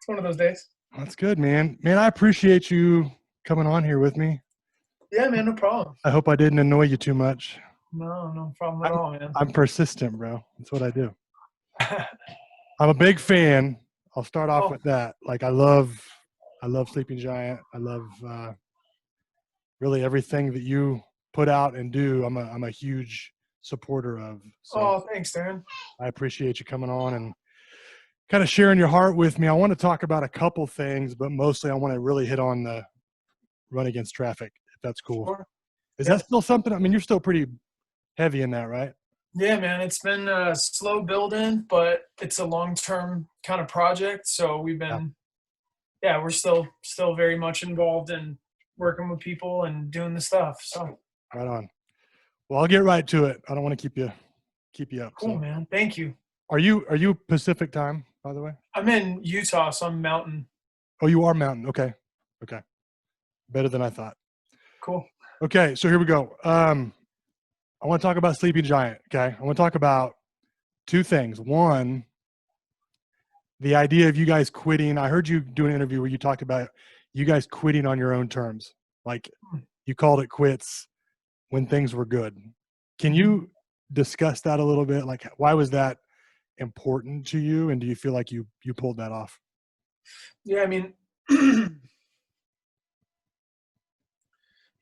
It's one of those days. That's good, man. Man, I appreciate you coming on here with me. Yeah, man, no problem. I hope I didn't annoy you too much. No problem at I'm, all, man. I'm persistent, bro. That's what I do. I'm a big fan. I'll start off Oh, with that. Like I love Sleeping Giant. I love really everything that you put out and do. I'm a huge supporter of. So thanks, Darin. I appreciate you coming on and kind of sharing your heart with me. I want to talk about a couple things, but mostly I want to really hit on the run against traffic, if that's cool. Sure. Is Yeah. that still something? I mean, you're still pretty heavy in that, right? Yeah, man, it's been slow building, but it's a long-term kind of project. So Yeah. we're still very much involved in working with people and doing the stuff. So Right on. Well, I'll get right to it. I don't want to keep you up. cool, So, man. Thank you. are you Pacific time, by the way? I'm in Utah, so I'm mountain. Oh, you are Mountain. Okay. Okay. Better than I thought. Cool. Okay, so here we go. I want to talk about Sleeping Giant. Okay. I want to talk about two things. One, the idea of you guys quitting. I heard you do an interview where you talked about you guys quitting on your own terms. Like you called it quits when things were good. Can you discuss that a little bit? Like, why was that important to you, and do you feel like you pulled that off? Yeah, I mean,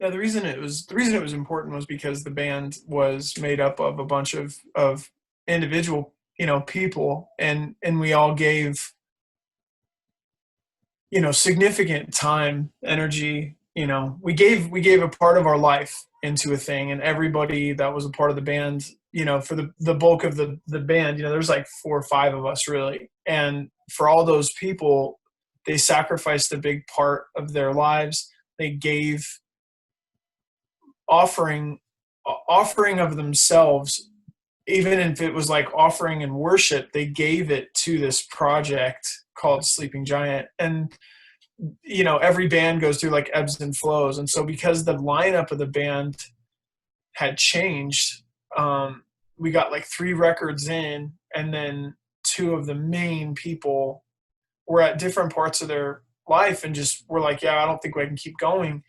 yeah, the reason it was important was because the band was made up of a bunch of individual, people, and we all gave, significant time, energy, we gave a part of our life into a thing, and everybody that was a part of the band, for the bulk of the band, there's like four or five of us really. And for all those people, they sacrificed a big part of their lives. They gave offering offering of themselves, even if it was like offering and worship. They gave it to this project called Sleeping Giant. And every band goes through like ebbs and flows, and so because the lineup of the band had changed, we got like three records in, and then two of the main people were at different parts of their life and just were like, yeah, I don't think I can keep going.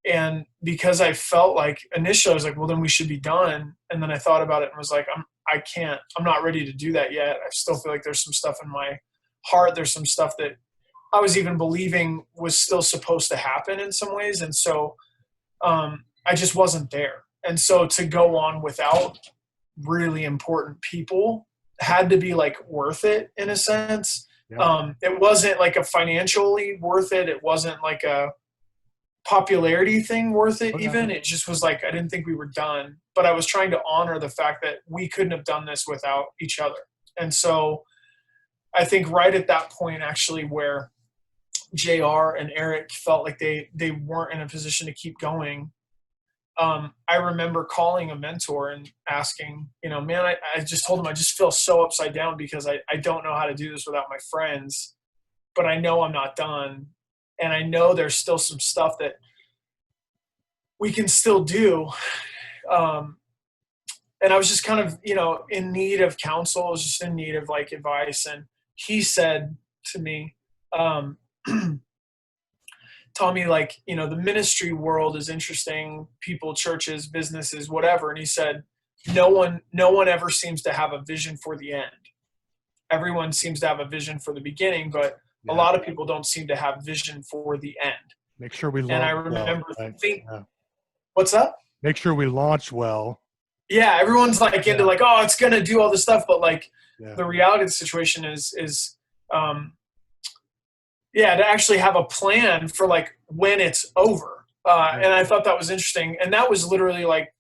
And because I felt like initially I was like, well, then we should be done. And then I thought about it and was like, I'm not ready to do that yet. I still feel like there's some stuff in my heart. There's some stuff that I was even believing was still supposed to happen in some ways. And so I just wasn't there. And so to go on without really important people had to be like worth it in a sense. Yeah. It wasn't like a financially worth it. It wasn't like a popularity thing worth it Okay. even. It just was like I didn't think we were done, but I was trying to honor the fact that we couldn't have done this without each other. And so I think right at that point actually where JR and Eric felt like they weren't in a position to keep going, I remember calling a mentor and asking, man, I just told him I just feel so upside down because I don't know how to do this without my friends, but I know I'm not done. And I know there's still some stuff that we can still do. And I was just kind of, in need of counsel. I was just in need of like advice. And he said to me, Tommy, like, the ministry world is interesting, people, churches, businesses, whatever. And he said, no one ever seems to have a vision for the end. Everyone seems to have a vision for the beginning, but a lot of people don't seem to have vision for the end. Make sure we launch And I well. remember Right? thinking, Yeah. what's up? Make sure we launch well. Yeah, everyone's like into like, oh, it's gonna do all this stuff, but like Yeah. the reality of the situation is to actually have a plan for like when it's over. And I thought that was interesting. And that was literally like,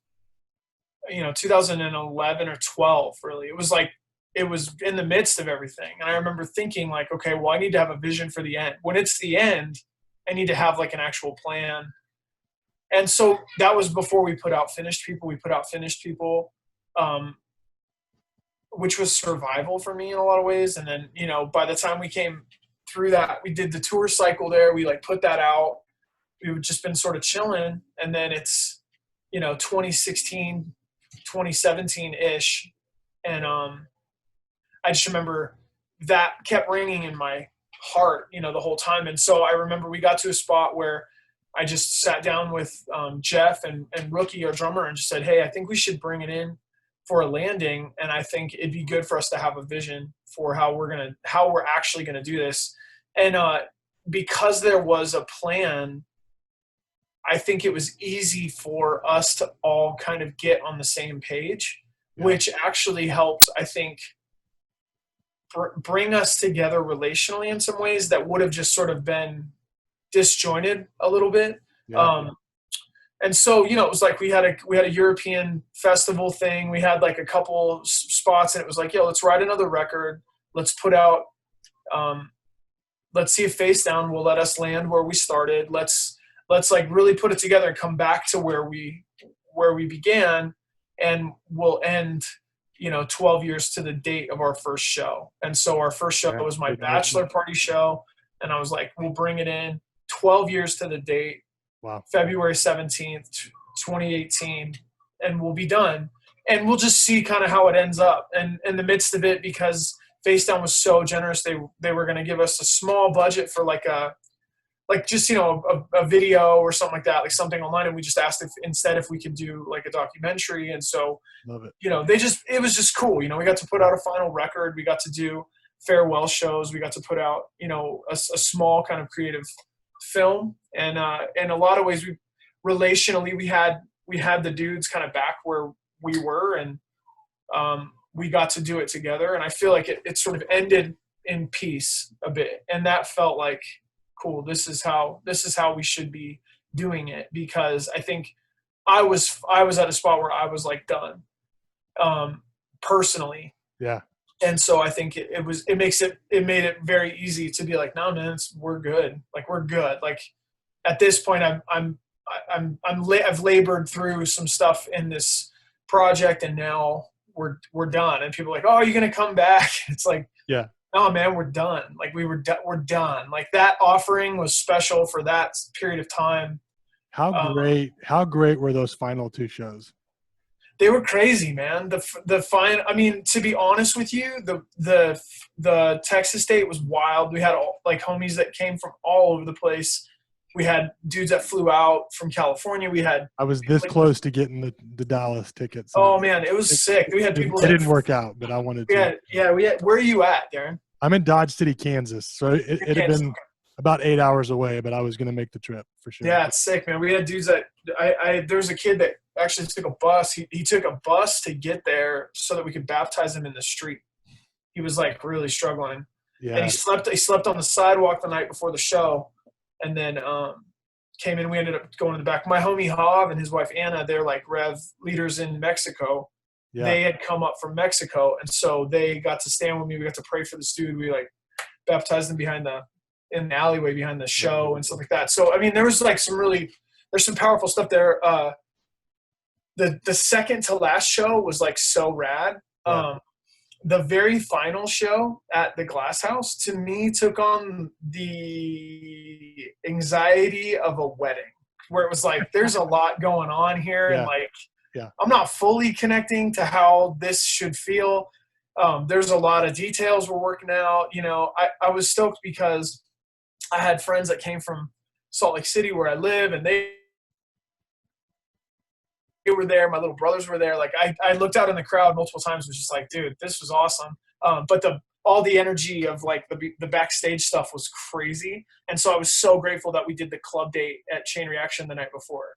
2011 or 12, really. It was like, it was in the midst of everything. And I remember thinking like, okay, well, I need to have a vision for the end. When it's the end, I need to have like an actual plan. And so that was before we put out Finished People. We put out Finished People, which was survival for me in a lot of ways. And then, by the time we came through that, we did the tour cycle there. We like put that out. We've just been sort of chilling. And then it's, 2016, 2017-ish. And I just remember that kept ringing in my heart, the whole time. And so I remember we got to a spot where I just sat down with Jeff and Rookie, our drummer, and just said, hey, I think we should bring it in for a landing. And I think it'd be good for us to have a vision for how we're actually going to do this. And because there was a plan, I think it was easy for us to all kind of get on the same page, which actually helped, I think, bring us together relationally in some ways that would have just sort of been disjointed a little bit. And so, it was like we had a European festival thing. We had like a couple spots, and it was like, yo, let's write another record. Let's put out, let's see if Face Down will let us land where we started. Let's like really put it together and come back to where we began, and we'll end, 12 years to the date of our first show. And so our first show was my bachelor party show. And I was like, we'll bring it in 12 years to the date. Wow. February 17th, 2018, and we'll be done. And we'll just see kind of how it ends up. And in the midst of it, because Face Down was so generous, they were going to give us a small budget for like a video or something like that, like something online. And we just asked if we could do like a documentary. And so, love it. It was just cool. We got to put out a final record. We got to do farewell shows. We got to put out, a small kind of creative film. And in a lot of ways, relationally, we had the dudes kind of back where we were, and we got to do it together. And I feel like it sort of ended in peace a bit. And that felt like, cool, this is how we should be doing it, because I think I was at a spot where I was like done, personally. Yeah. And so I think it made it very easy to be like, no, man, we're good. Like, we're good. Like, at this point, I've labored through some stuff in this project, and now we're done. And people are like, oh, are you going to come back? It's like, yeah. No, man, we're done. Like, we're done. Like, that offering was special for that period of time. How great were those final two shows? They were crazy, man. I mean, to be honest with you, the Texas date was wild. We had like homies that came from all over the place. We had dudes that flew out from California. I was this close to getting the Dallas tickets. Oh man, it was sick. We had people. It didn't work out, but I wanted to. Yeah. Where are you at, Darin? I'm in Dodge City, Kansas. So it had been about 8 hours away, but I was going to make the trip for sure. Yeah, it's sick, man. We had dudes that there's a kid that actually took a bus. He took a bus to get there so that we could baptize him in the street. He was like really struggling. Yeah. And he slept on the sidewalk the night before the show, and then came in. We ended up going to the back. My homie Hav and his wife Anna, they're like Rev leaders in Mexico. Yeah. They had come up from Mexico, and so they got to stand with me. We got to pray for this dude. We like baptized him in the alleyway behind the show and stuff like that. So, I mean, there was like there's some powerful stuff there. The second to last show was like so rad. Yeah. The very final show at the Glass House, to me, took on the anxiety of a wedding, where it was like, there's a lot going on here. Yeah. And like, yeah. I'm not fully connecting to how this should feel. There's a lot of details we're working out. I was stoked because I had friends that came from Salt Lake City where I live, and they were there. My little brothers were there. Like, I looked out in the crowd multiple times, was just like, dude, this was awesome. But all the energy of like the backstage stuff was crazy. And so I was so grateful that we did the club date at Chain Reaction the night before.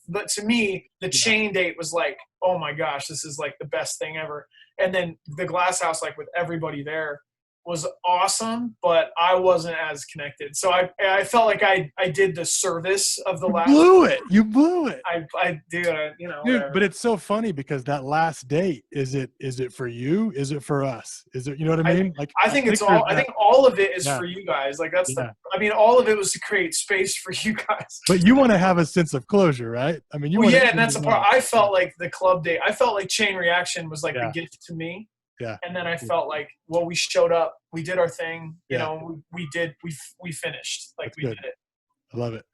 But to me, the Chain date was like, oh my gosh, this is like the best thing ever. And then the Glass House, like with everybody there, was awesome, but I wasn't as connected. So I felt like I did the service of the last. You blew it. I do, Dude, but it's so funny because that last date, is it for you? Is it for us? Is it, you know what I mean? Like, I think all of it is for you guys. Like, that's all of it was to create space for you guys. But you want to have a sense of closure, right? I mean, and that's the part. I felt like the club date, I felt like Chain Reaction was like the gift to me. Yeah. And then I felt like, well, we showed up, we did our thing, we finished. Like, we did it. I love it.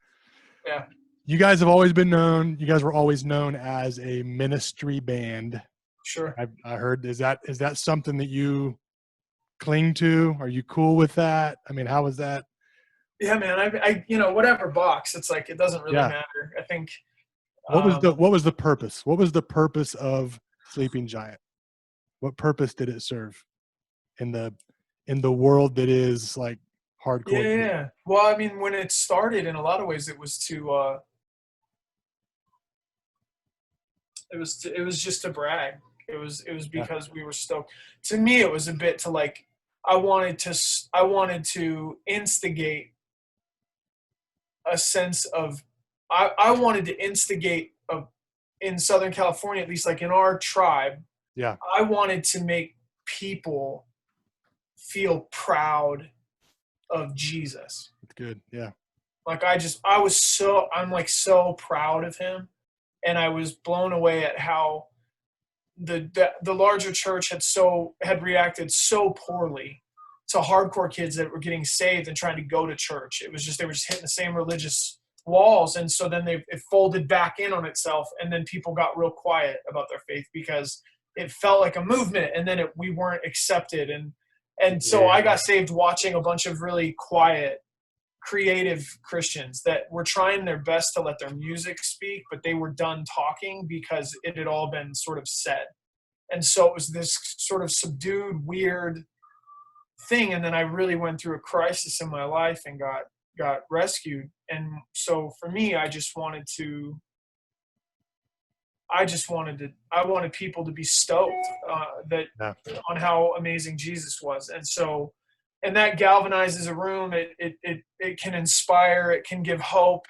Yeah. You guys were always known as a ministry band. Sure. I heard, is that something that you cling to? Are you cool with that? I mean, how was that? Yeah, man. I whatever box. It's like it doesn't really Yeah. matter. I think. What was the purpose? What was the purpose of Sleeping Giant? What purpose did it serve in the world that is like hardcore Yeah, music? yeah. Well, I mean, when it started, in a lot of ways, it was to it was just to brag. It was Yeah. because we were stoked. To me, it was a bit to like I wanted to instigate a sense of I wanted to instigate in Southern California, at least like in our tribe, Yeah. I wanted to make people feel proud of Jesus. It's good. Yeah. Like I'm like so proud of him, and I was blown away at how the larger church had reacted so poorly to hardcore kids that were getting saved and trying to go to church. It was just they were just hitting the same religious walls, and so then it folded back in on itself, and then people got real quiet about their faith because it felt like a movement, and then we weren't accepted, and so I Yeah. got saved watching a bunch of really quiet, creative Christians that were trying their best to let their music speak, but they were done talking because it had all been sort of said. And so it was this sort of subdued, weird thing. And then I really went through a crisis in my life and got rescued. And so for me, I wanted people to be stoked that Yeah. on how amazing Jesus was. And that galvanizes a room. It can inspire, it can give hope,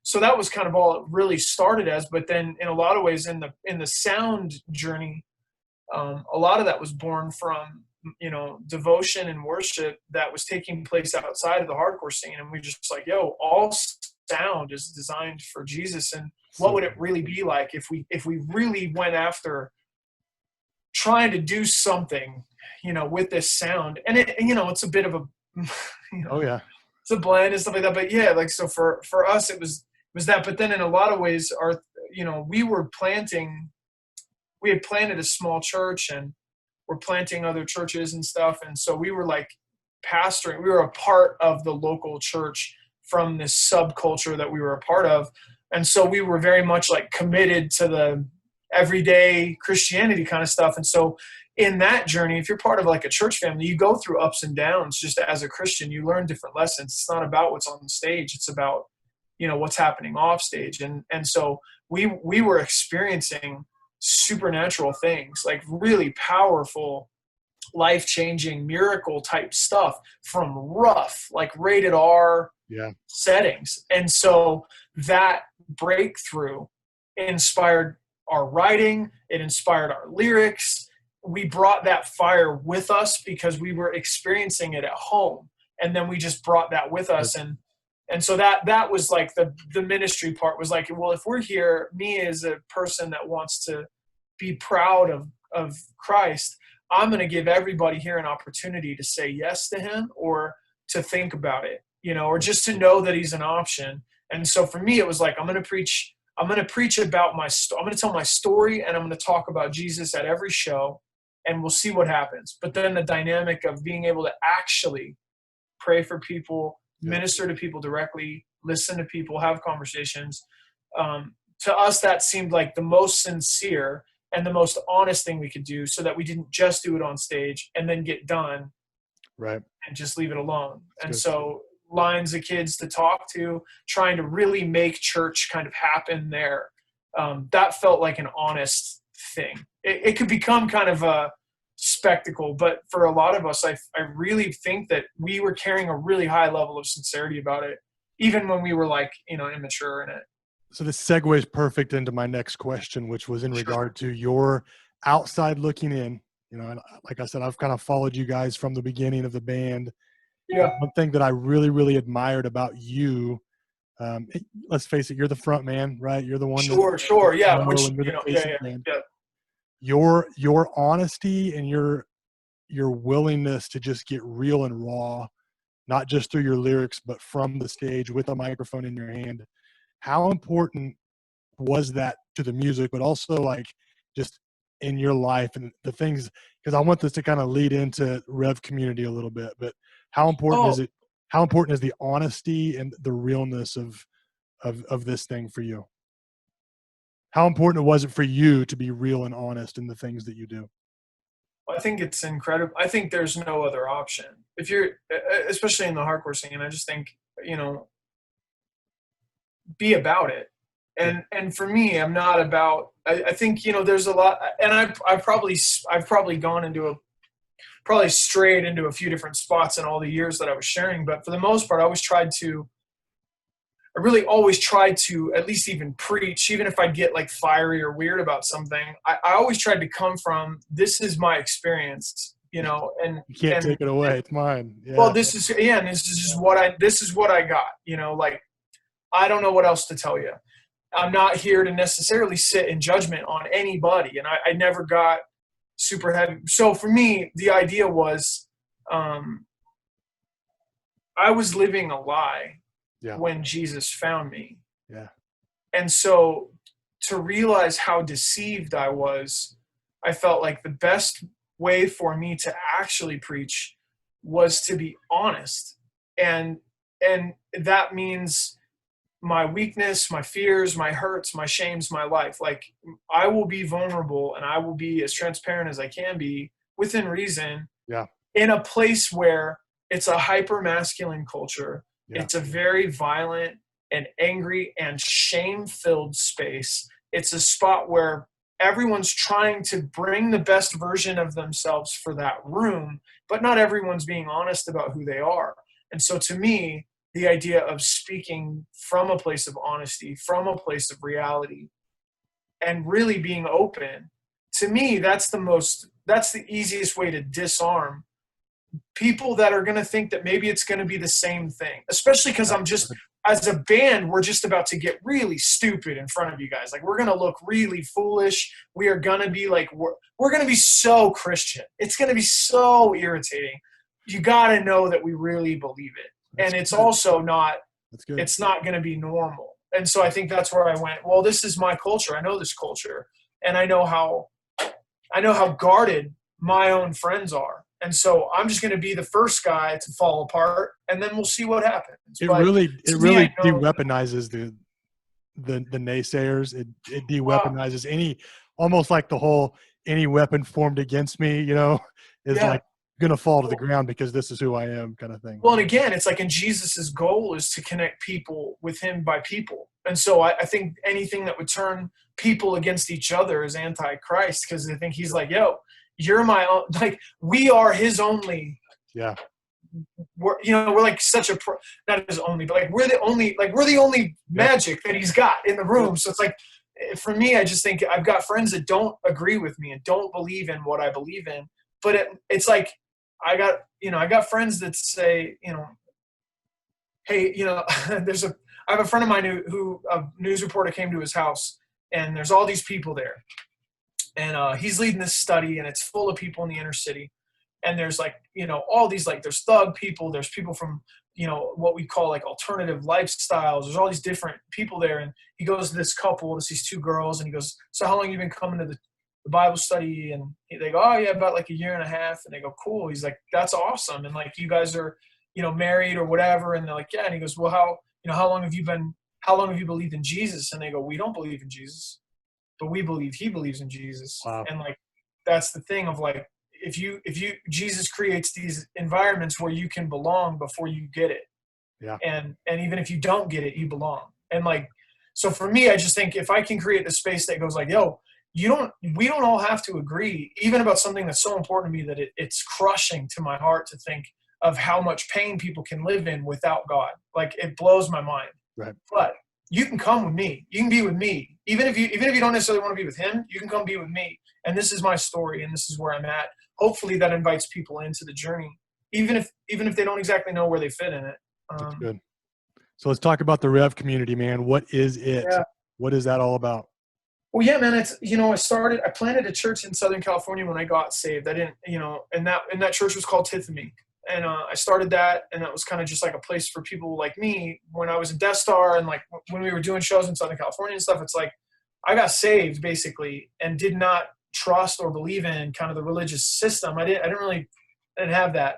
so that was kind of all it really started as. But then in a lot of ways in the sound journey, a lot of that was born from, devotion and worship that was taking place outside of the hardcore scene. And we just like, all sound is designed for Jesus. And what So would it really be like if we really went after trying to do something, with this sound? And it's a bit of a, oh yeah. it's a blend and stuff like that. But yeah, like, so for us, it was that. But then in a lot of ways, we had planted a small church, and we're planting other churches and stuff. And so we were like pastoring, we were a part of the local church from this subculture that we were a part of. And so we were very much like committed to the everyday Christianity kind of stuff. And so in that journey, if you're part of like a church family, you go through ups and downs. Just as a Christian, you learn different lessons. It's not about what's on the stage. It's about, what's happening off stage. And so we were experiencing supernatural things, like really powerful, life-changing, miracle type stuff from rough, like rated R settings. And so that breakthrough inspired our writing, it inspired our lyrics. We brought that fire with us because we were experiencing it at home, and then we just brought that with us. And so that was like the ministry part was like, well, if we're here, me as a person that wants to be proud of Christ, I'm going to give everybody here an opportunity to say yes to him, or to think about it, or just to know that he's an option. And so for me, it was like, I'm going to preach about I'm going to tell my story, and I'm going to talk about Jesus at every show, and we'll see what happens. But then the dynamic of being able to actually pray for people, minister to people directly, listen to people, have conversations. To us, that seemed like the most sincere and the most honest thing we could do, so that we didn't just do it on stage and then get done right and just leave it alone. And good. so lines of kids to talk to, trying to really make church kind of happen there. That felt like an honest thing. It could become kind of a spectacle, but for a lot of us, I really think that we were carrying a really high level of sincerity about it, even when we were like, immature in it. So this segues perfect into my next question, which was in regard to your outside looking in. And like I said, I've kind of followed you guys from the beginning of the band. Yeah. One thing that I really, really admired about you, let's face it, you're the front man, right? You're the one. Sure. Yeah. Which, you're the face of the band. yeah. Your honesty and your willingness to just get real and raw, not just through your lyrics, but from the stage with a microphone in your hand. How important was that to the music, but also like just in your life and the things, because I want this to kind of lead into Rev Community a little bit, but how important is it? How important is the honesty and the realness of this thing for you? How important was it for you to be real and honest in the things that you do? I think it's incredible. I think there's no other option. If you're, especially in the hardcore scene, I just think, be about it. And for me, I'm not about, I think, there's a lot, and I've probably gone into probably strayed into a few different spots in all the years that I was sharing. But for the most part, I really always tried to at least even preach, even if I'd get like fiery or weird about something. I always tried to come from, this is my experience, and you can't take it away. It's mine. Yeah. Well, this is what I got, like, I don't know what else to tell you. I'm not here to necessarily sit in judgment on anybody. And I never got super heavy. So for me, the idea was, I was living a lie when Jesus found me. Yeah. And so to realize how deceived I was, I felt like the best way for me to actually preach was to be honest. And that means my weakness, my fears, my hurts, my shames, my life. Like, I will be vulnerable and I will be as transparent as I can be within reason. Yeah. In a place where it's a hyper masculine culture. Yeah. It's a very violent and angry and shame-filled space. It's a spot where everyone's trying to bring the best version of themselves for that room, but not everyone's being honest about who they are. And so to me, the idea of speaking from a place of honesty, from a place of reality, and really being open, to me, that's the easiest way to disarm people that are going to think that maybe it's going to be the same thing, especially because as a band, we're just about to get really stupid in front of you guys. Like, we're going to look really foolish. We are going to be like, we're going to be so Christian. It's going to be so irritating. You got to know that we really believe it. And it's also not, it's not going to be normal. And so I think that's where I went, well, this is my culture. I know this culture, and I know how guarded my own friends are. And so I'm just going to be the first guy to fall apart, and then we'll see what happens. It really de-weaponizes the naysayers. It de-weaponizes almost like the whole, any weapon formed against me, is like going to fall to the ground because this is who I am kind of thing. Well, and again, it's like, in Jesus's goal is to connect people with him by people. And so I think anything that would turn people against each other is anti-Christ, because I think he's like, yo, you're my own, like, we are his only. Yeah. We're like such a not his only, but like we're the only magic that he's got in the room. So it's like, for me, I just think I've got friends that don't agree with me and don't believe in what I believe in. But it's like, I got friends that say, hey, I have a friend of mine who a news reporter came to his house, and there's all these people there. And he's leading this study, and it's full of people in the inner city. And there's like, all these, like, there's thug people, there's people from, what we call like alternative lifestyles. There's all these different people there. And he goes to this couple, it's these two girls, and he goes, so how long have you been coming to the Bible study? And they go, oh yeah, about like a year and a half. And they go, cool. He's like, that's awesome. And like, you guys are, married or whatever. And they're like, yeah. And he goes, well, how long have you believed in Jesus? And they go, we don't believe in Jesus, but we believe he believes in Jesus. Wow. And like, that's the thing of like, Jesus creates these environments where you can belong before you get it. Yeah. And even if you don't get it, you belong. And like, so for me, I just think if I can create the space that goes like, yo, we don't all have to agree, even about something that's so important to me that it's crushing to my heart to think of how much pain people can live in without God. Like, it blows my mind. Right. But you can come with me. You can be with me. Even if you don't necessarily want to be with him, you can come be with me. And this is my story, and this is where I'm at. Hopefully that invites people into the journey, even if they don't exactly know where they fit in it. That's good. So let's talk about the Rev Community, man. What is it? Yeah. What is that all about? Well, yeah, man, it's, I planted a church in Southern California when I got saved. I didn't, and that church was called Tithamy. And I started that, and that was kind of just like a place for people like me when I was in Death Star, and like when we were doing shows in Southern California and stuff. It's like, I got saved basically and did not trust or believe in kind of the religious system. I didn't have that.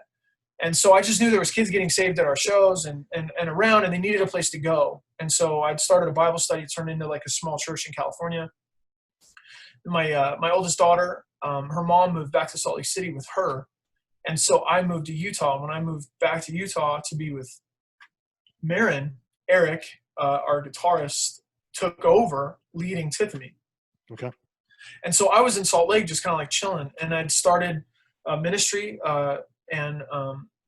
And so I just knew there was kids getting saved at our shows and around, and they needed a place to go. And so I'd started a Bible study. It turned into like a small church in California. My oldest daughter, her mom moved back to Salt Lake City with her. And so I moved to Utah. When I moved back to Utah to be with Marin, Eric, our guitarist, took over leading Tiffany. Okay. And so I was in Salt Lake just kind of like chilling. And I'd started a ministry and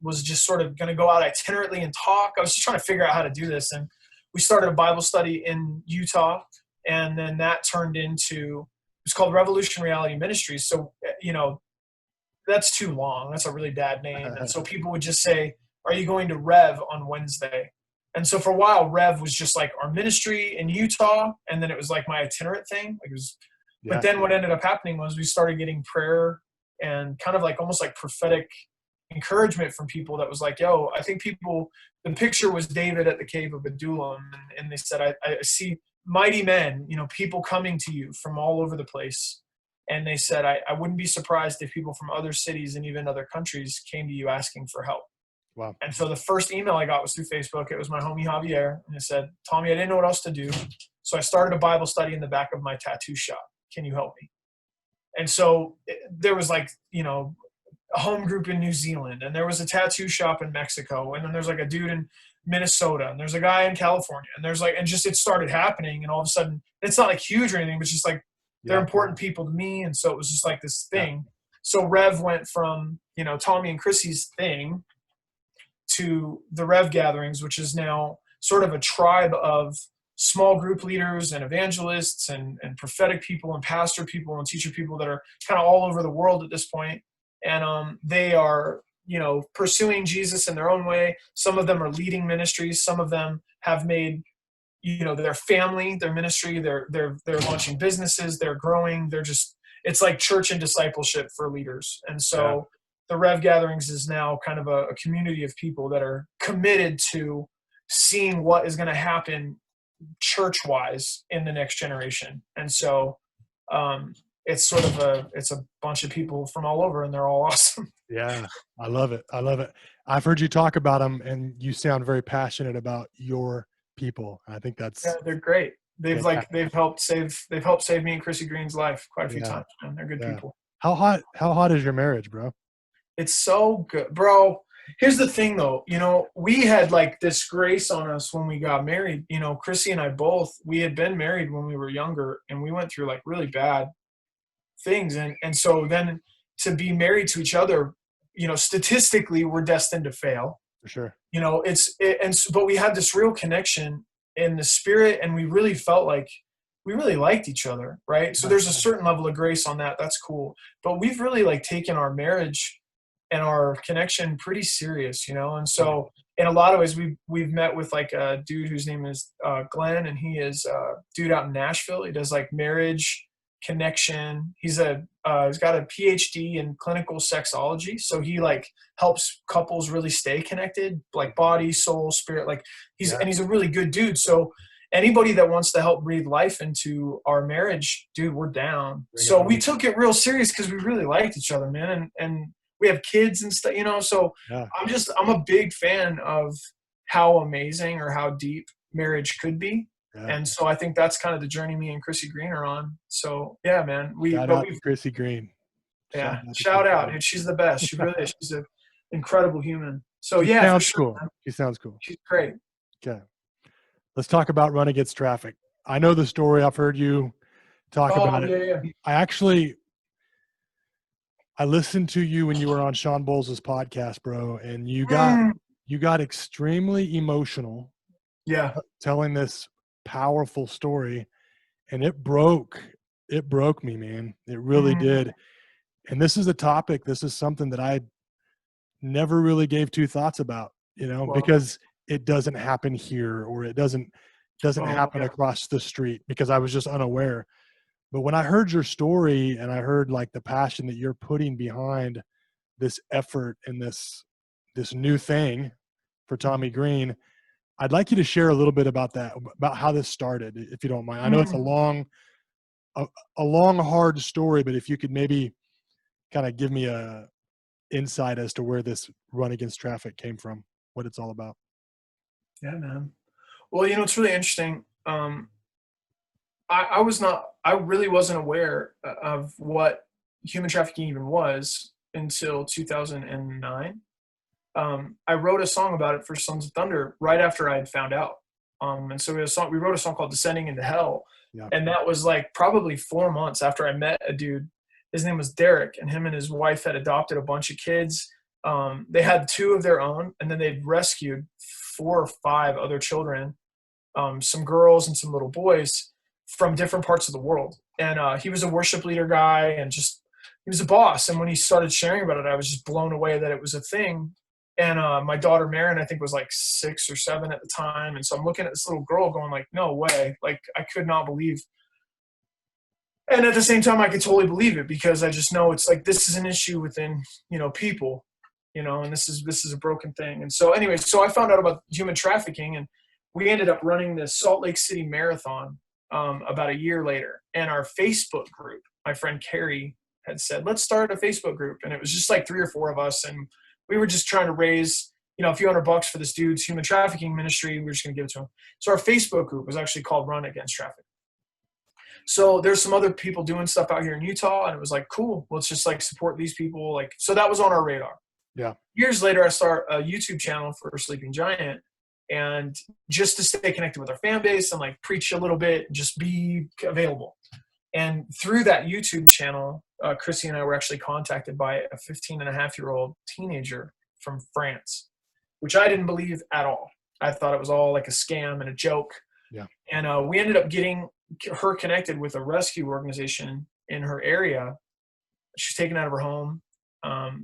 was just sort of going to go out itinerantly and talk. I was just trying to figure out how to do this. And we started a Bible study in Utah. And then that turned into, it's called Revolution Reality Ministries. So, that's too long. That's a really bad name. And so people would just say, are you going to Rev on Wednesday? And so for a while, Rev was just like our ministry in Utah. And then it was like my itinerant thing. But then what ended up happening was we started getting prayer and kind of like almost like prophetic encouragement from people that was like, yo, I think the picture was David at the cave of Adullam. And they said, I see mighty men, people coming to you from all over the place. And they said, I wouldn't be surprised if people from other cities and even other countries came to you asking for help. Wow. And so the first email I got was through Facebook. It was my homie Javier. And it said, Tommy, I didn't know what else to do. So I started a Bible study in the back of my tattoo shop. Can you help me? And so there was like, a home group in New Zealand, and there was a tattoo shop in Mexico. And then there's like a dude in Minnesota, and there's a guy in California, and there's like, and just, it started happening. And all of a sudden, it's not like huge or anything, but just like, they're important people to me. And so it was just like this thing. So Rev went from, Tommy and Krissi's thing to the Rev gatherings, which is now sort of a tribe of small group leaders and evangelists and prophetic people and pastor people and teacher people that are kind of all over the world at this point. And they are, pursuing Jesus in their own way. Some of them are leading ministries. Some of them have made, their family, their ministry, they're launching businesses, they're growing. It's like church and discipleship for leaders. And so the Rev gatherings is now kind of a community of people that are committed to seeing what is going to happen church-wise in the next generation. And so it's sort of it's a bunch of people from all over, and they're all awesome. Yeah, I love it. I've heard you talk about them, and you sound very passionate about your people. I think that's they're great. They've helped save me and Krissi Green's life quite a few times, man. They're good people. How hot is your marriage, bro? It's so good, bro. Here's the thing though, we had like this grace on us when we got married. Krissi and I both, we had been married when we were younger, and we went through like really bad things. And so then to be married to each other, statistically we're destined to fail. For sure. But we had this real connection in the spirit, and we really felt like we really liked each other. Right. So there's a certain level of grace on that. That's cool. But we've really like taken our marriage and our connection pretty serious, and so in a lot of ways we've met with like a dude whose name is Glenn, and he is a dude out in Nashville. He does like marriage connection. He's got a PhD in clinical sexology, so he like helps couples really stay connected, like body, soul, spirit. Like and he's a really good dude. So anybody that wants to help breathe life into our marriage, dude, we're down. So we took it real serious because we really liked each other, man, and we have kids and stuff, so I'm a big fan of how amazing or how deep marriage could be. Yeah. And so I think that's kind of the journey me and Krissi Green are on. So yeah, man, shout out to Krissi Green. Yeah. Shout out. Dude, she's the best. She really is. She's an incredible human. So she sounds cool. Man. She sounds cool. She's great. Okay. Let's talk about Run Against Traffic. I know the story. I've heard you talk about it. Yeah. I listened to you when you were on Sean Bowles' podcast, bro, and you got extremely emotional. Yeah. Telling this powerful story, and it broke me, man. It really did. And this is a topic, this is something that I never really gave two thoughts about, because it doesn't happen here, or it doesn't happen across the street, because I was just unaware. But when I heard your story, and I heard like the passion that you're putting behind this effort and this new thing for Tommy Green, I'd like you to share a little bit about that, about how this started, if you don't mind. I know it's a long a long, hard story, but if you could maybe kind of give me a insight as to where this run against traffic came from, what it's all about. Yeah, man. Well, it's really interesting. I really wasn't aware of what human trafficking even was until 2009. I wrote a song about it for Sons of Thunder right after I had found out. And so we wrote a song called Descending into Hell. Yeah. And that was like probably 4 months after I met a dude. His name was Darin, and him and his wife had adopted a bunch of kids. They had 2 of their own, and then they'd rescued 4 or 5 other children, some girls and some little boys from different parts of the world. And he was a worship leader guy, and he was a boss. And when he started sharing about it, I was just blown away that it was a thing. And my daughter Marin, I think, was like 6 or 7 at the time. And so I'm looking at this little girl going like, no way. Like, I could not believe. And at the same time, I could totally believe it, because I just know it's like, this is an issue within, people, and this is a broken thing. And so anyway, so I found out about human trafficking, and we ended up running the Salt Lake City Marathon about a year later. And our Facebook group, my friend Carrie had said, let's start a Facebook group. And it was just like 3 or 4 of us. And we were just trying to raise, a few $100 for this dude's human trafficking ministry. We were just going to give it to him. So our Facebook group was actually called Run Against Trafficking. So there's some other people doing stuff out here in Utah, and it was like, cool, let's just like support these people. Like, so that was on our radar. Yeah. Years later, I start a YouTube channel for Sleeping Giant, and just to stay connected with our fan base and like preach a little bit and just be available. And through that YouTube channel, Krissi and I were actually contacted by a 15-and-a-half-year-old teenager from France, which I didn't believe at all. I thought it was all like a scam and a joke. Yeah. And we ended up getting her connected with a rescue organization in her area. She's taken out of her home.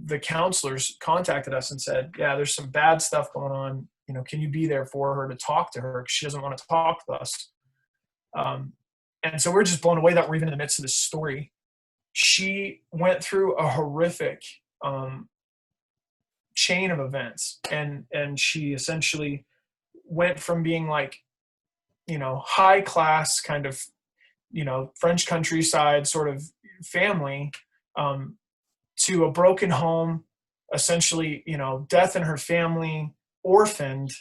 The counselors contacted us and said, yeah, there's some bad stuff going on. Can you be there for her to talk to her? 'Cause she doesn't want to talk to us. And so we're just blown away that we're even in the midst of this story. She went through a horrific chain of events, and she essentially went from being like, high class kind of, French countryside sort of family, to a broken home, essentially, death in her family, orphaned.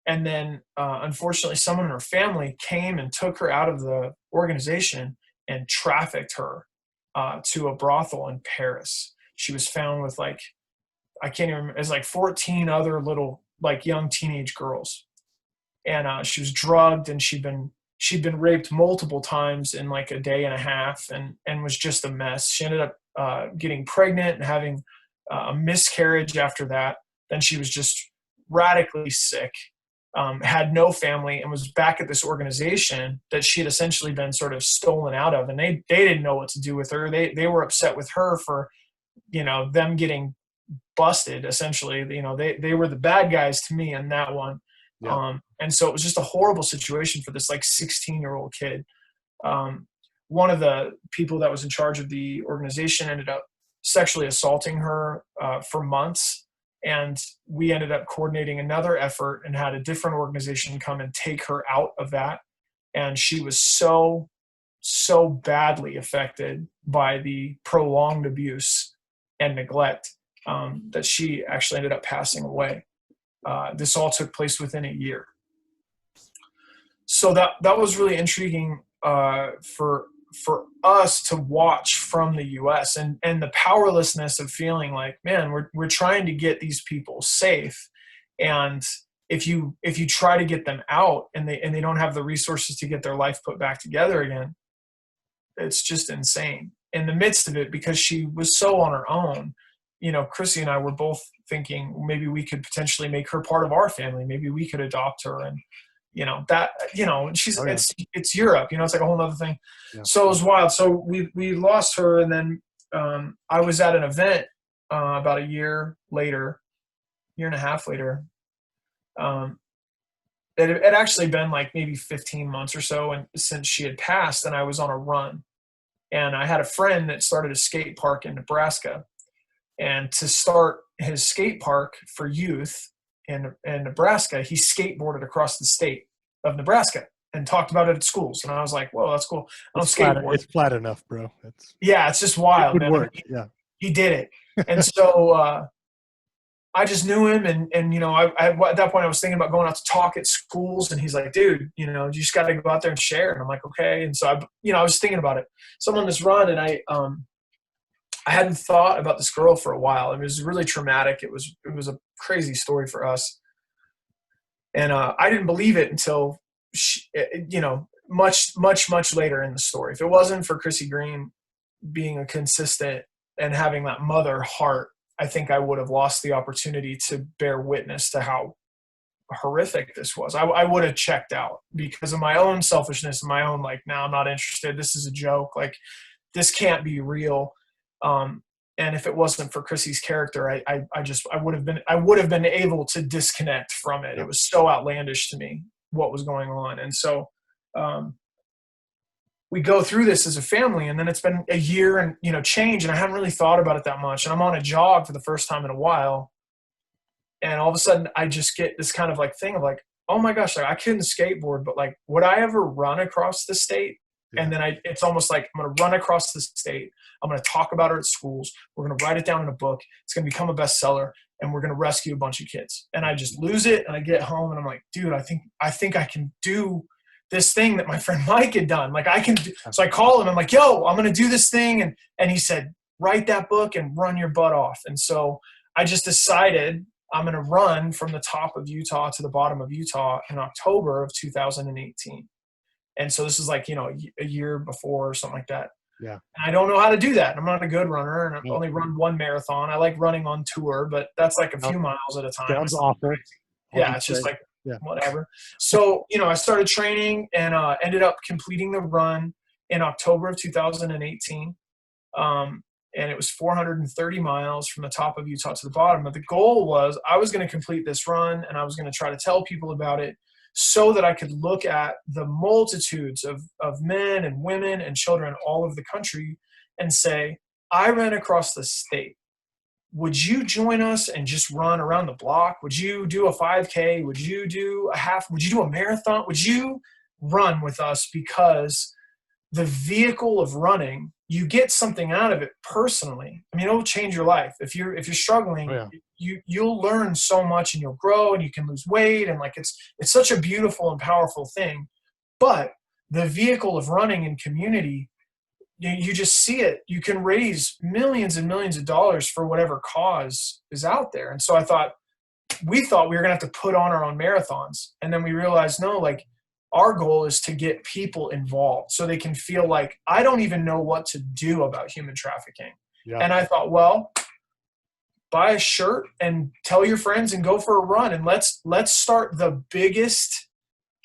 And then, unfortunately, someone in her family came and took her out of the organization and trafficked her to a brothel in Paris. She was found with I can't even remember, it's like 14 other little young teenage girls. And she was drugged, and she'd been raped multiple times in like a day and a half, and was just a mess. She ended up getting pregnant and having a miscarriage after that. Then she was just radically sick, had no family, and was back at this organization that she had essentially been sort of stolen out of. And they didn't know what to do with her. They were upset with her for, them getting busted, essentially. They were the bad guys to me in that one. Yeah. And so it was just a horrible situation for this 16-year-old kid. One of the people that was in charge of the organization ended up sexually assaulting her for months. And we ended up coordinating another effort and had a different organization come and take her out of that. And she was so badly affected by the prolonged abuse and neglect that she actually ended up passing away. This all took place within a year. So that was really intriguing for us to watch from the U.S. and the powerlessness of feeling like, man, we're trying to get these people safe, and if you try to get them out and they don't have the resources to get their life put back together again, it's just insane. In the midst of it, because she was so on her own, Krissi and I were both thinking maybe we could potentially make her part of our family. Maybe we could adopt her, and she's it's Europe, it's like a whole other thing. Yeah. So it was wild. So we lost her, and then I was at an event about a year and a half later. It had actually been like maybe 15 months or so and since she had passed, and I was on a run, and I had a friend that started a skate park in Nebraska. And to start his skate park for youth in Nebraska, he skateboarded across the state of Nebraska. and talked about it at schools. And I was like, whoa, that's cool. I don't It's flat. skateboard. It's flat enough, bro. Yeah, it's just It wild, would man. I mean, work. Yeah. he did it. And so I just knew him, and I at that point I was thinking about going out to talk at schools, and he's like, dude, you just got to go out there and share. And I'm like, okay. And so I was thinking about it. So I'm on this run, and I hadn't thought about this girl for a while. It was really traumatic. It was a crazy story for us, and I didn't believe it until much later in the story. If it wasn't for Krissi Green being a consistent and having that mother heart, I think I would have lost the opportunity to bear witness to how horrific this was. I would have checked out because of my own selfishness and my own, like, no, I'm not interested. This is a joke. Like, this can't be real. And if it wasn't for Krissi's character, I would have been able to disconnect from it. It was so outlandish to me what was going on. And so, we go through this as a family, and then it's been a year and, change, and I haven't really thought about it that much. And I'm on a jog for the first time in a while. And all of a sudden I just get this kind of like thing of like, oh my gosh, like, I couldn't skateboard, but like, would I ever run across the state? Yeah. And then it's almost like, I'm going to run across the state. I'm going to talk about it at schools. We're going to write it down in a book. It's going to become a bestseller, and we're going to rescue a bunch of kids. And I just lose it. And I get home and I'm like, dude, I think I can do this thing that my friend Mike had done. Like, I can do. So I call him. I'm like, yo, I'm going to do this thing. And he said, write that book and run your butt off. And so I just decided I'm going to run from the top of Utah to the bottom of Utah in October of 2018. And so this is like, a year before or something like that. Yeah. And I don't know how to do that. I'm not a good runner, and I've only run one marathon. I like running on tour, but that's like a few miles at a time. Sounds awful. Yeah. It's just like, whatever. So, I started training and ended up completing the run in October of 2018. And it was 430 miles from the top of Utah to the bottom. But the goal was I was going to complete this run, and I was going to try to tell people about it so that I could look at the multitudes of men and women and children all over the country and say, I ran across the state. Would you join us and just run around the block? Would you do a 5K? Would you do a half? Would you do a marathon? Would you run with us? Because the vehicle of running, you get something out of it personally. I mean, it'll change your life. If you're struggling, you'll learn so much, and you'll grow, and you can lose weight. And like, it's such a beautiful and powerful thing. But the vehicle of running in community, you just see it. You can raise millions and millions of dollars for whatever cause is out there. And so we thought we were going to have to put on our own marathons. And then we realized, no, like, our goal is to get people involved so they can feel like, I don't even know what to do about human trafficking. Yeah. And I thought, well, buy a shirt and tell your friends and go for a run. And let's start the biggest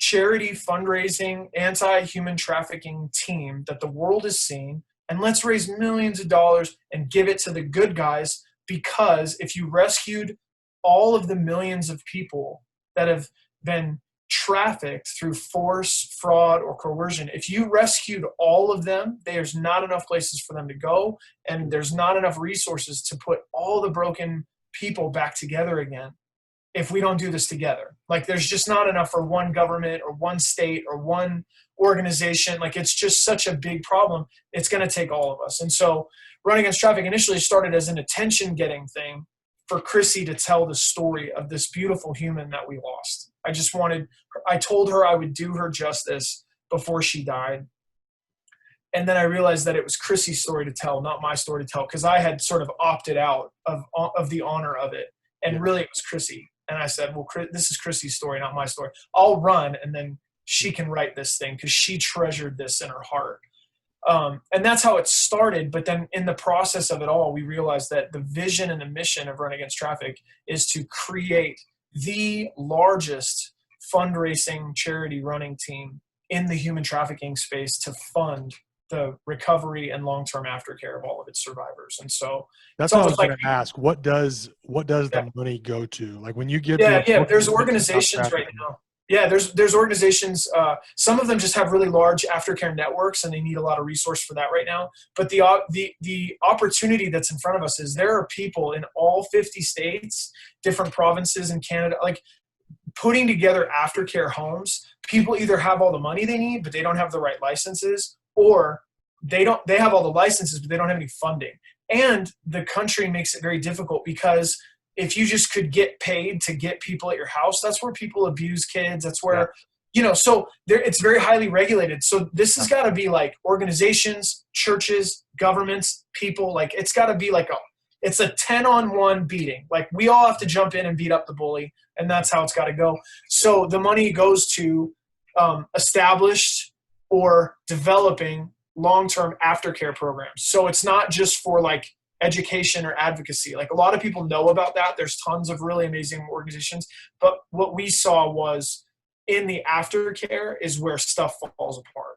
charity fundraising anti-human trafficking team that the world has seen. And let's raise millions of dollars and give it to the good guys, because if you rescued all of the millions of people that have been trafficked through force, fraud, or coercion, if you rescued all of them, there's not enough places for them to go, and there's not enough resources to put all the broken people back together again if we don't do this together. Like, there's just not enough for one government or one state or one organization. Like, it's just such a big problem. It's going to take all of us. And so Run Against Traffic initially started as an attention-getting thing for Krissi to tell the story of this beautiful human that we lost. I told her I would do her justice before she died. And then I realized that it was Krissi's story to tell, not my story to tell, because I had sort of opted out of the honor of it. And really, it was Krissi. And I said, well, this is Krissi's story, not my story. I'll run, and then she can write this thing, because she treasured this in her heart. And that's how it started. But then in the process of it all, we realized that the vision and the mission of Run Against Traffic is to create the largest fundraising charity running team in the human trafficking space to fund the recovery and long-term aftercare of all of its survivors. And so that's what I was going to ask. What does the money go to? Like, when you give, there's organizations right now. Yeah, there's organizations. Some of them just have really large aftercare networks, and they need a lot of resource for that right now. But the opportunity that's in front of us is there are people in all 50 states, different provinces in Canada, like putting together aftercare homes. People either have all the money they need, but they don't have the right licenses, or they have all the licenses, but they don't have any funding. And the country makes it very difficult, because if you just could get paid to get people at your house, that's where people abuse kids. That's where, so it's very highly regulated. So this has got to be like organizations, churches, governments, people, like it's got to be like it's a 10-on-1 beating. Like we all have to jump in and beat up the bully, and that's how it's got to go. So the money goes to established or developing long-term aftercare programs. So it's not just for like education or advocacy. Like a lot of people know about that. There's tons of really amazing organizations, but what we saw was in the aftercare is where stuff falls apart.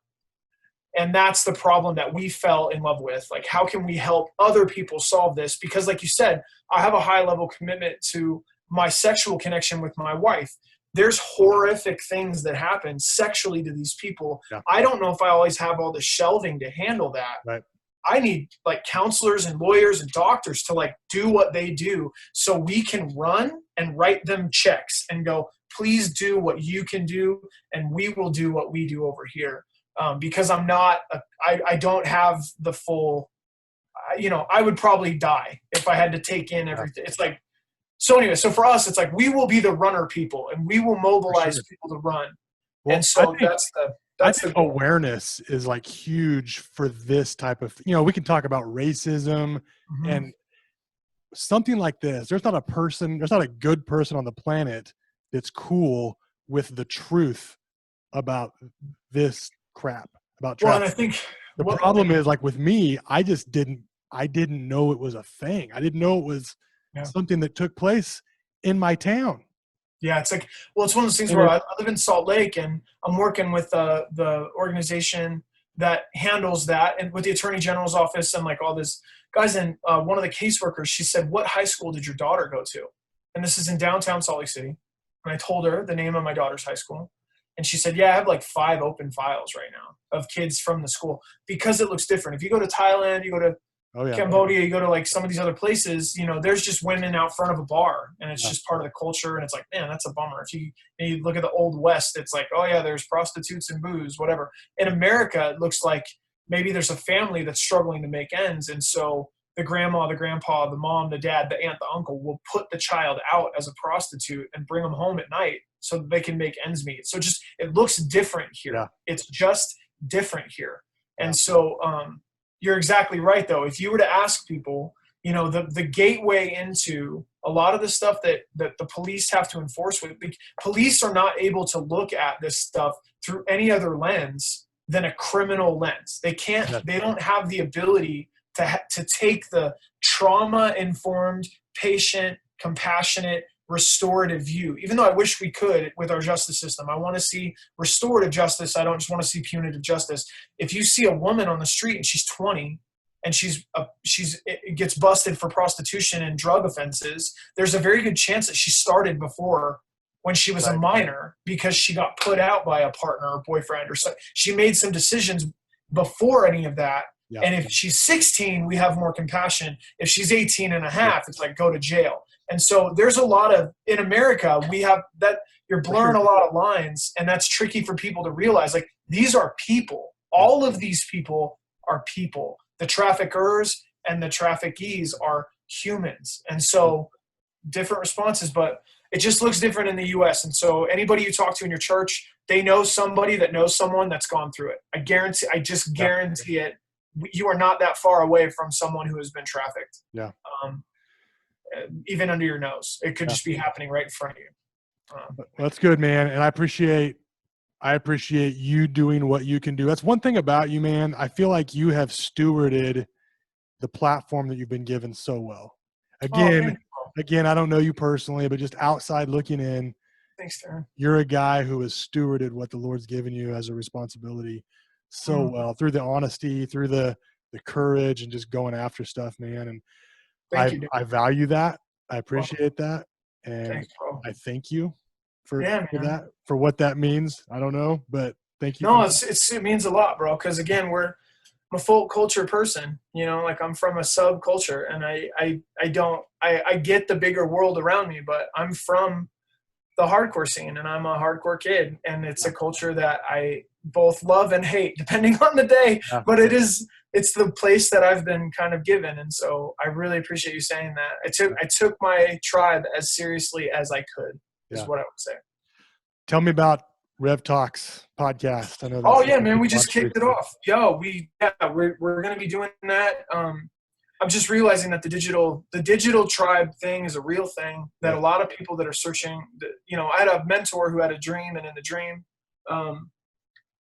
And that's the problem that we fell in love with. Like, how can we help other people solve this? Because like you said, I have a high level commitment to my sexual connection with my wife. There's horrific things that happen sexually to these people. Yeah. I don't know if I always have all the shelving to handle that. Right. I need like counselors and lawyers and doctors to like do what they do, so we can run and write them checks and go, please do what you can do, and we will do what we do over here. Because I don't have the full, I would probably die if I had to take in everything. It's like, so anyway, so for us, it's like, we will be the runner people, and we will mobilize people to run. Well, and so I think awareness is like huge for this type of, we can talk about racism and something like this. There's not a good person on the planet that's cool with the truth about this crap, about trafficking. Well, and I think the problem is, like with me, I didn't know it was a thing. I didn't know it was something that took place in my town. Yeah, it's like, well, it's one of those things where I live in Salt Lake, and I'm working with the organization that handles that, and with the Attorney General's office and like all this guys. And one of the caseworkers, she said, "What high school did your daughter go to?" And this is in downtown Salt Lake City. And I told her the name of my daughter's high school. And she said, "Yeah, I have like 5 open files right now of kids from the school," because it looks different. If you go to Thailand, you go to Cambodia, you go to like some of these other places, there's just women out front of a bar, and it's just part of the culture. And it's like, man, that's a bummer. If you look at the Old West, it's like, oh yeah, there's prostitutes and booze, whatever. In America, it looks like maybe there's a family that's struggling to make ends. And so the grandma, the grandpa, the mom, the dad, the aunt, the uncle will put the child out as a prostitute and bring them home at night so that they can make ends meet. So it looks different here. Yeah. It's just different here. And so you're exactly right, though. If you were to ask people, the gateway into a lot of the stuff that the police have to enforce with, the police are not able to look at this stuff through any other lens than a criminal lens. They can't, they don't have the ability to take the trauma-informed, patient, compassionate, restorative view, even though I wish we could with our justice system. I want to see restorative justice. I don't just want to see punitive justice. If you see a woman on the street and she's 20 and she gets busted for prostitution and drug offenses, there's a very good chance that she started before when she was a minor, because she got put out by a partner or boyfriend, or so. She made some decisions before any of that. Yeah. And if she's 16, we have more compassion. If she's 18 and a half, it's like, go to jail. And so there's a lot of, in America, we have that, you're blurring a lot of lines, and that's tricky for people to realize. Like, these are people. All of these people are people. The traffickers and the traffickees are humans. And so different responses, but it just looks different in the U.S. And so anybody you talk to in your church, they know somebody that knows someone that's gone through it. I just guarantee it. You are not that far away from someone who has been trafficked. Yeah. Even under your nose, it could just be happening right in front of you. Well, that's good, man. And I appreciate you doing what you can do. That's one thing about you, man. I feel like you have stewarded the platform that you've been given so well. Again, I don't know you personally, but just outside looking in, thanks, Darin. You're a guy who has stewarded what the Lord's given you as a responsibility so well, through the honesty, through the courage, and just going after stuff, man. And I value that. I appreciate that. And thanks, I thank you for that, for what that means. I don't know, but thank you. No, it means a lot, bro. Cause again, I'm a folk culture person, like I'm from a subculture, and I get the bigger world around me, but I'm from the hardcore scene, and I'm a hardcore kid, and it's a culture that I both love and hate depending on the day, but it's the place that I've been kind of given. And so I really appreciate you saying that. I took my tribe as seriously as I could, is what I would say. Tell me about Rev Talks podcast. I know Oh yeah, man, we just kicked it off. We're going to be doing that. I'm just realizing that the digital tribe thing is a real thing, that a lot of people that are searching, I had a mentor who had a dream, and in the dream,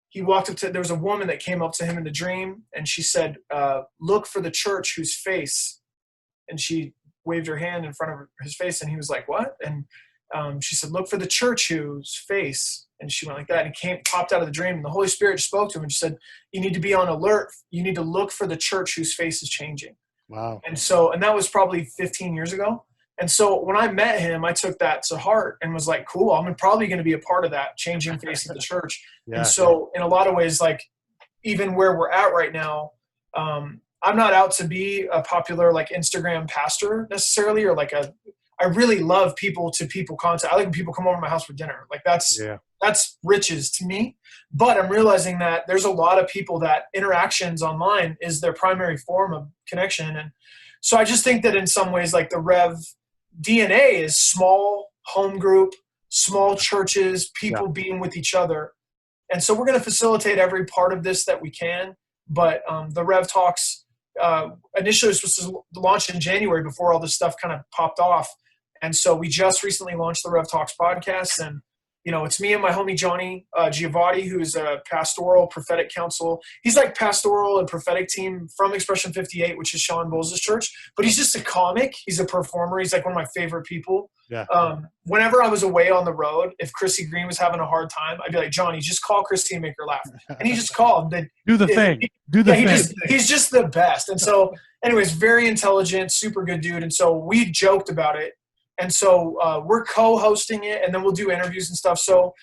he walked up to, there was a woman that came up to him in the dream, and she said, look for the church whose face, and she waved her hand in front of his face, and he was like, what? And she said, look for the church whose face, and she went like that, and popped out of the dream, and the Holy Spirit spoke to him and she said, you need to be on alert. You need to look for the church whose face is changing. Wow. And that was probably 15 years ago. And so when I met him, I took that to heart and was like, cool, I'm probably going to be a part of that changing face of the church. And so in a lot of ways, like even where we're at right now, I'm not out to be a popular like Instagram pastor necessarily, or like I really love people to people contact. I like when people come over to my house for dinner. Like that's riches to me. But I'm realizing that there's a lot of people that interactions online is their primary form of connection. And so I just think that in some ways, like the Rev DNA is small home group, small churches, people being with each other. And so we're going to facilitate every part of this that we can. But the Rev Talks initially was supposed to launch in January before all this stuff kind of popped off. And so we just recently launched the Rev Talks podcast, and it's me and my homie Johnny Giavatti, who's a pastoral prophetic counsel. He's like pastoral and prophetic team from Expression 58, which is Sean Bowles' church. But he's just a comic. He's a performer. He's like one of my favorite people. Yeah. Whenever I was away on the road, if Krissi Green was having a hard time, I'd be like, Johnny, just call Krissi and make her laugh. And he just called. Do the thing. He's just the best. And so, anyways, very intelligent, super good dude. And so we joked about it. And so we're co-hosting it, and then we'll do interviews and stuff. So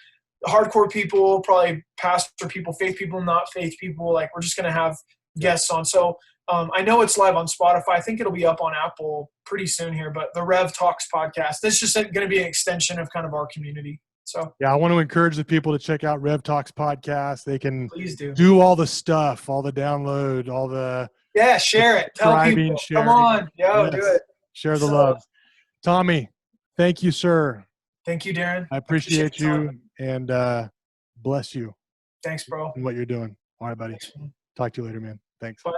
hardcore people, probably pastor people, faith people, not faith people, like we're just going to have guests on. So I know it's live on Spotify. I think it'll be up on Apple pretty soon here, but the Rev Talks podcast, this is just going to be an extension of kind of our community. So I want to encourage the people to check out Rev Talks podcast. They can please do all the stuff, all the download, all the share it. Tell people. Come on. Do it. Share the love. Tommy, thank you, sir. Thank you, Darin. I appreciate you, and bless you. Thanks, bro. And what you're doing. All right, buddy. Talk to you later, man. Thanks. Bye.